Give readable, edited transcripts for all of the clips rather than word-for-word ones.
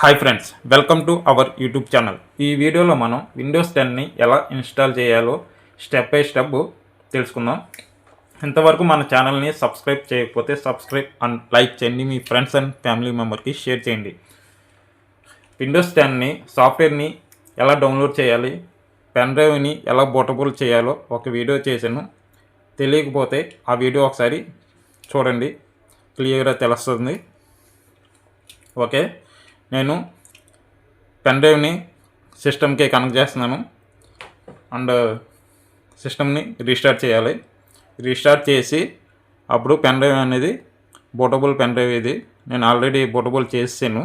Hi friends, welcome to our YouTube channel. ఈ వీడియోలో మనం విండోస్ 10ని ఎలా ఇన్స్టాల్ చేయాలో స్టెప్ బై స్టెప్ తెలుసుకుందాం. ఇంతవరకు మన ఛానల్ని సబ్స్క్రైబ్ చేయకపోతే సబ్స్క్రైబ్ అండ్ లైక్ చేయండి. మీ ఫ్రెండ్స్ అండ్ ఫ్యామిలీ మెంబర్కి షేర్ చేయండి. విండోస్ 10ని సాఫ్ట్వేర్ని ఎలా డౌన్లోడ్ చేయాలి, పెన్ డ్రైవ్ని ఎలా బూటబుల్ చేయాలో ఒక వీడియో చేశాను. తెలియకపోతే ఆ వీడియో ఒకసారి చూడండి, క్లియర్గా తెలుస్తుంది. ఓకే, నేను పెన్ డ్రైవ్ని సిస్టమ్కి కనెక్ట్ చేస్తున్నాను అండ్ సిస్టమ్ని రీస్టార్ట్ చేయాలి. రీస్టార్ట్ చేసి అప్పుడు పెన్ డ్రైవ్ అనేది బూటబుల్ పెన్ డ్రైవ్, ఇది నేను ఆల్రెడీ బూటబుల్ చేసాను.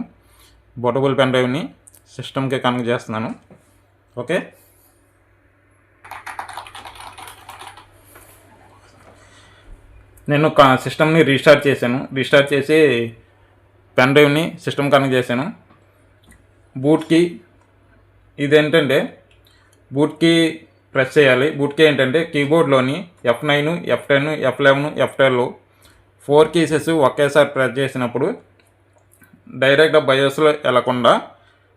బూటబుల్ పెన్ డ్రైవ్ని సిస్టమ్కి కనెక్ట్ చేస్తున్నాను. ఓకే, నేను సిస్టమ్ని రీస్టార్ట్ చేశాను. రీస్టార్ట్ చేసి పెన్ డ్రైవ్ని సిస్టమ్ కనెక్ట్ చేశాను. బూట్కి ఇదేంటంటే బూట్కి ప్రెస్ చేయాలి. బూట్కి ఏంటంటే కీబోర్డ్లోని F9, F10, F11, F12 4 kisses ఒకేసారి ప్రెస్ చేసినప్పుడు డైరెక్ట్గా బయోస్లో వెళ్ళకుండా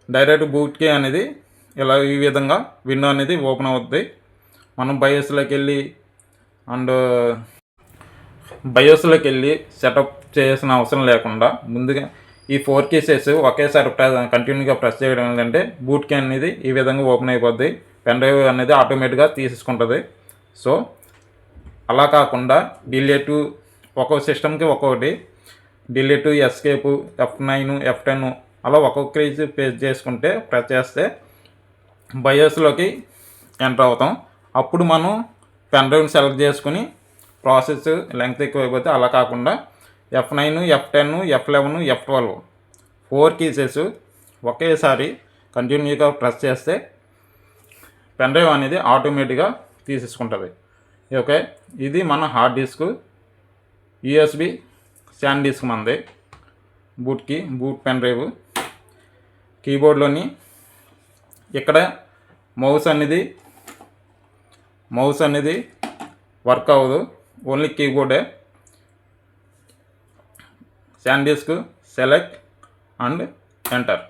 డైరెక్ట్ బూట్కి అనేది ఇలా ఈ విధంగా విండో అనేది ఓపెన్ అవుతుంది. మనం బయోస్లోకి వెళ్ళి సెటప్ చేయాల్సిన అవసరం లేకుండా ముందుగా ఈ 4 కీసెస్ ఒకేసారి కంటిన్యూగా ప్రెస్ చేయడం ఏంటంటే బూట్కి అనేది ఈ విధంగా ఓపెన్ అయిపోద్ది. పెన్ డ్రైవ్ అనేది ఆటోమేటిక్గా తీసేసుకుంటుంది. సో అలా కాకుండా డిలీట్ ఒక్కొక్క సిస్టమ్కి ఒక్కొక్కటి డిలీట్, ఎస్కేప్, F9, F10 అలా ఒక్కొక్క కీస్ ప్రెస్ చేస్తే బయోస్లోకి ఎంటర్ అవుతాం. అప్పుడు మనం పెన్ డ్రైవ్ని సెలెక్ట్ చేసుకుని ప్రాసెస్ లెంగ్త్ ఎక్కువైపోతే అలా కాకుండా F9, F10, F11, F12 4 kisses ఒకేసారి కంటిన్యూగా ప్రెస్ చేస్తే పెన్ డ్రైవ్ అనేది ఆటోమేటిక్గా తీసేసుకుంటుంది. ఓకే, ఇది మన hard disk, USB SanDisk మనది. Boot pen drive. కీబోర్డ్లోని ఇక్కడ మౌస్ అనేది వర్క్ అవ్వదు, ఓన్లీ కీబోర్డే. SanDisk select and enter.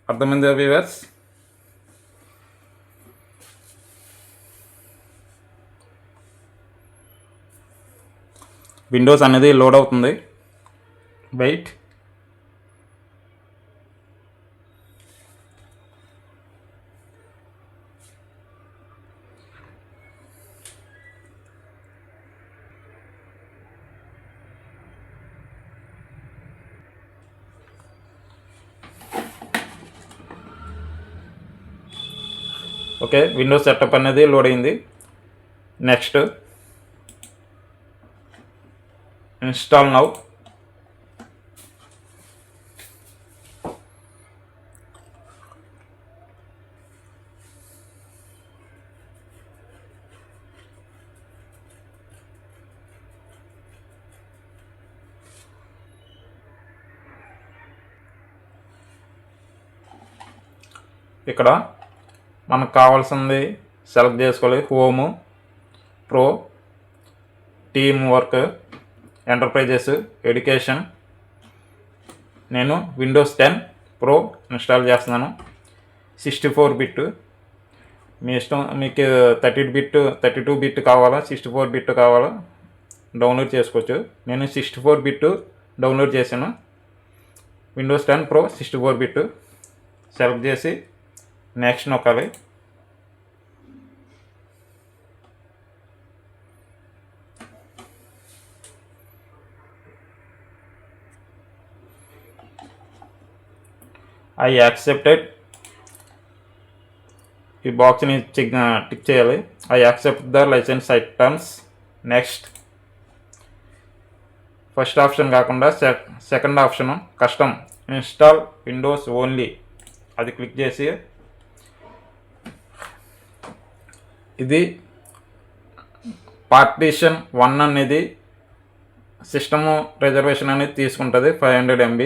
అర్థమైంది వ్యూవర్స్? విండోస్ అనేది లోడ్ అవుతుంది. వెయిట్. ఓకే, విండోస్ సెటప్ అనేది లోడ్ అయింది. Next install now. ఇక్కడ మనకు కావాల్సింది సెలెక్ట్ చేసుకోవాలి. Home, pro, team work, enterprises, education. నేను విండోస్ 10 ప్రో ఇన్స్టాల్ చేస్తున్నాను. 64 బిట్. మీ ఇష్టం, మీకు 32 బిట్ కావాలా, 64 బిట్ కావాలా డౌన్లోడ్ చేసుకోవచ్చు. నేను 64 బిట్ డౌన్లోడ్ చేశాను. విండోస్ 10 ప్రో 64 బిట్ సెలెక్ట్ చేసి నెక్స్ట్ నొక్కాలి. I accepted. ఈ బాక్స్ని టిక్ చేయాలి. I accept the license terms. Next. First option కాకుండా second option custom install Windows only, అది క్లిక్ చేసి ఇది పార్టీషన్ 1 అనేది సిస్టము రిజర్వేషన్ అనేది తీసుకుంటుంది 500 MB.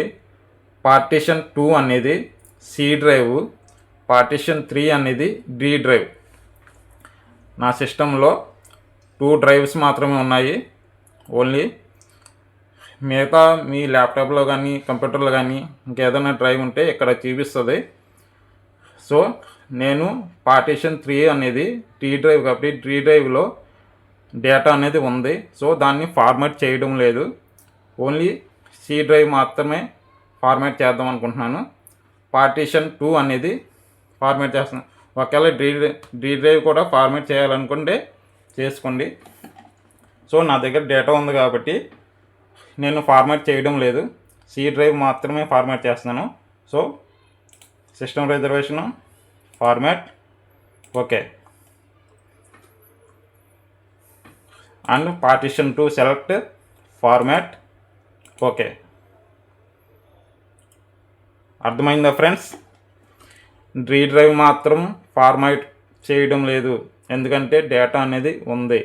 పార్టీషన్ 2 అనేది C డ్రైవ్. పార్టీషన్ 3 అనేది D డ్రైవ్. నా సిస్టంలో 2 డ్రైవ్స్ మాత్రమే ఉన్నాయి. ఓన్లీ మిగతా మీ ల్యాప్టాప్లో కానీ కంప్యూటర్లో కానీ ఇంకేదైనా డ్రైవ్ ఉంటే ఇక్కడ చూపిస్తుంది. సో నేను పార్టీషన్ 3 అనేది టీ డ్రైవ్ కాబట్టి టీ డ్రైవ్లో డేటా అనేది ఉంది. సో దాన్ని ఫార్మాట్ చేయడం లేదు, ఓన్లీ సి డ్రైవ్ మాత్రమే ఫార్మాట్ చేద్దాం అనుకుంటున్నాను. పార్టీషన్ 2 అనేది ఫార్మాట్ చేస్తున్నాను. ఒకవేళ డి డ్రైవ్ కూడా ఫార్మాట్ చేయాలనుకుంటే చేసుకోండి. సో నా దగ్గర డేటా ఉంది కాబట్టి నేను ఫార్మాట్ చేయడం లేదు, సి డ్రైవ్ మాత్రమే ఫార్మాట్ చేస్తున్నాను. So system reservation format okay, and partition 2 select format okay. అర్థమైందా ఫ్రెండ్స్? డి డ్రైవ్ మాత్రం ఫార్మాట్ చేయడం లేదు, ఎందుకంటే డేటా అనేది ఉంది.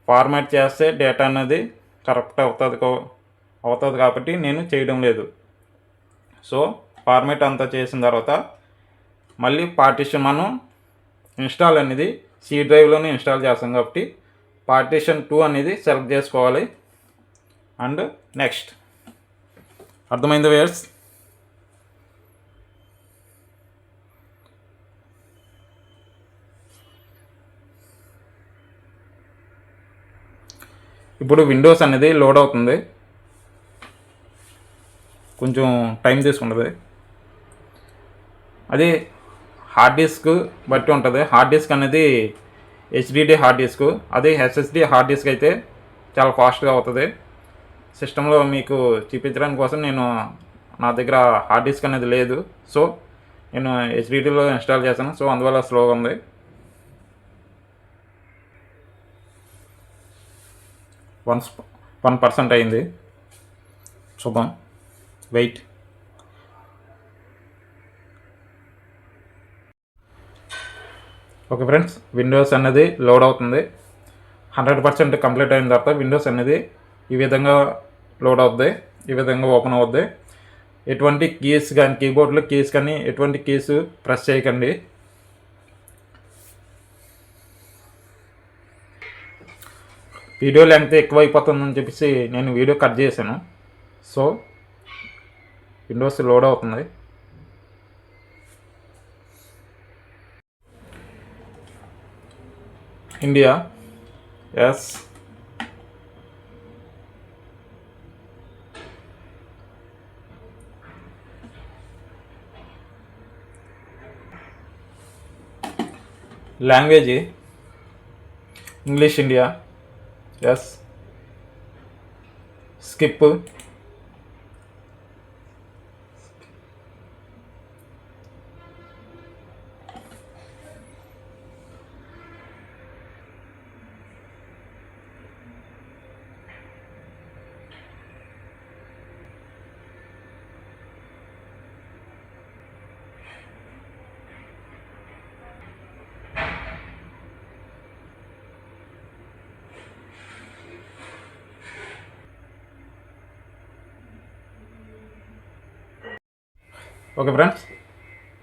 ఫార్మాట్ చేస్తే డేటా అనేది కరెక్ట్ అవుతుంది కాబట్టి నేను చేయడం లేదు. సో ఫార్మాట్ అంతా చేసిన తర్వాత మళ్ళీ పార్టీషన్ మనం ఇన్స్టాల్ అనేది సి డ్రైవ్లోనే ఇన్స్టాల్ చేస్తాం కాబట్టి పార్టీషన్ 2 అనేది సెలెక్ట్ చేసుకోవాలి. And next. అర్థమైంది వ్యూయర్స్? ఇప్పుడు విండోస్ అనేది లోడ్ అవుతుంది, కొంచెం టైం తీసుకుంటుంది. అది హార్డ్ డిస్క్ బట్టి ఉంటుంది. హార్డ్ డిస్క్ అనేది హెచ్డిడి హార్డ్ డిస్క్, అదే ఎస్ఎస్డి హార్డ్ డిస్క్ అయితే చాలా ఫాస్ట్గా అవుతుంది. సిస్టంలో మీకు చూపించడానికి కోసం నేను నా దగ్గర హార్డ్ డిస్క్ అనేది లేదు, సో నేను హెచ్డిడిలో ఇన్స్టాల్ చేశాను. సో అందువల్ల స్లోగా ఉంది. 1% అయింది, చూద్దాం. వెయిట్. ఓకే ఫ్రెండ్స్, విండోస్ అనేది లోడ్ అవుతుంది. 100% కంప్లీట్ అయిన తర్వాత విండోస్ అనేది ఈ విధంగా లోడ్ అవుద్ది, ఈ విధంగా ఓపెన్ అవుద్ది. ఎటువంటి కీస్ కానీ కీబోర్డ్లో కీస్ కానీ ఎటువంటి కీస్ ప్రెస్ చేయకండి. వీడియో లెంగ్త్ ఎక్కువైపోతుందని చెప్పేసి నేను వీడియో కట్ చేశాను. సో విండోస్ లోడ్ అవుతుంది. India yes, language English India yes, skip, okay friends,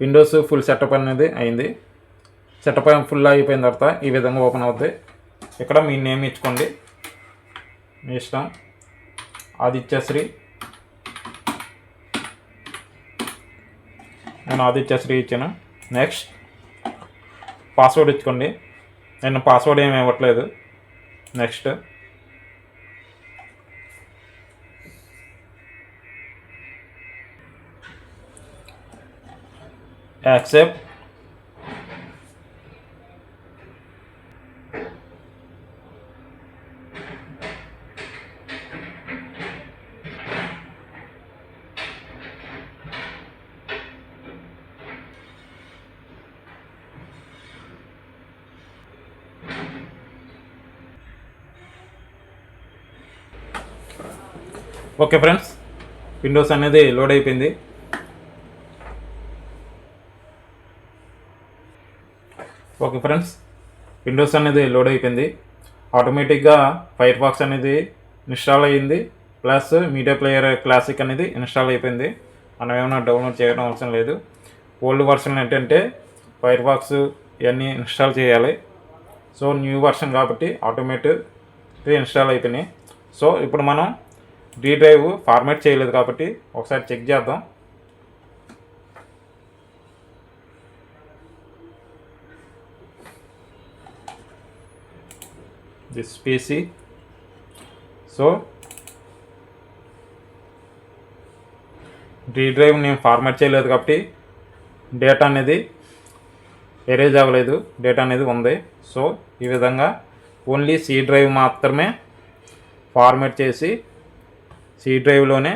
Windows full setup అనేది అయింది. సెటప్ ఫుల్ అయిపోయిన తర్వాత ఈ విధంగా ఓపెన్ అవుద్ది. ఇక్కడ మీ నేమ్ ఇచ్చుకోండి, మీ ఇష్టం. ఆదిత్యశ్రీ, నేను ఆదిత్యశ్రీ ఇచ్చాను. నెక్స్ట్ పాస్వర్డ్ ఇచ్చుకోండి, నేను పాస్వర్డ్ ఏమి ఇవ్వట్లేదు. Next accept, okay friends, Windows అనేది లోడ్ అయిపోయింది. ఓకే ఫ్రెండ్స్, విండోస్ అనేది లోడ్ అయిపోయింది. ఆటోమేటిక్గా ఫైర్ ఫాక్స్ అనేది ఇన్స్టాల్ అయ్యింది, ప్లస్ మీడియా ప్లేయర్ క్లాసిక్ అనేది ఇన్స్టాల్ అయిపోయింది. మనం ఏమైనా డౌన్లోడ్ చేయడం అవసరం లేదు. ఓల్డ్ వర్షన్ ఏంటంటే ఫైర్ ఫాక్స్ ఇవన్నీ ఇన్స్టాల్ చేయాలి. సో న్యూ వర్షన్ కాబట్టి ఆటోమేటిక్ ఇన్స్టాల్ అయిపోయినాయి. సో ఇప్పుడు మనం డి డ్రైవ్ ఫార్మాట్ చేయలేదు కాబట్టి ఒకసారి చెక్ చేద్దాం. This PC. So D drive నేను ఫార్మాట్ చేయలేదు కాబట్టి డేటా అనేది ఎరేజ్ అవ్వలేదు, డేటా అనేది ఉంది. సో ఈ విధంగా ఓన్లీ సి డ్రైవ్ మాత్రమే ఫార్మాట్ చేసి సి డ్రైవ్లోనే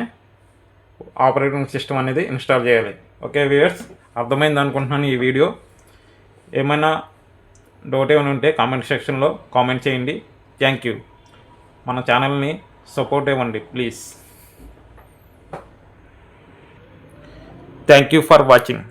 ఆపరేటింగ్ సిస్టమ్ అనేది ఇన్స్టాల్ చేయాలి. ఓకే వ్యూయర్స్, అర్థమైంది అనుకుంటున్నాను ఈ వీడియో. ఏమైనా డౌట్ ఏమైనా ఉంటే కామెంట్ సెక్షన్లో కామెంట్ చేయండి. Thank you. మన ఛానల్ని సపోర్ట్ ఇవ్వండి please. Thank you for watching.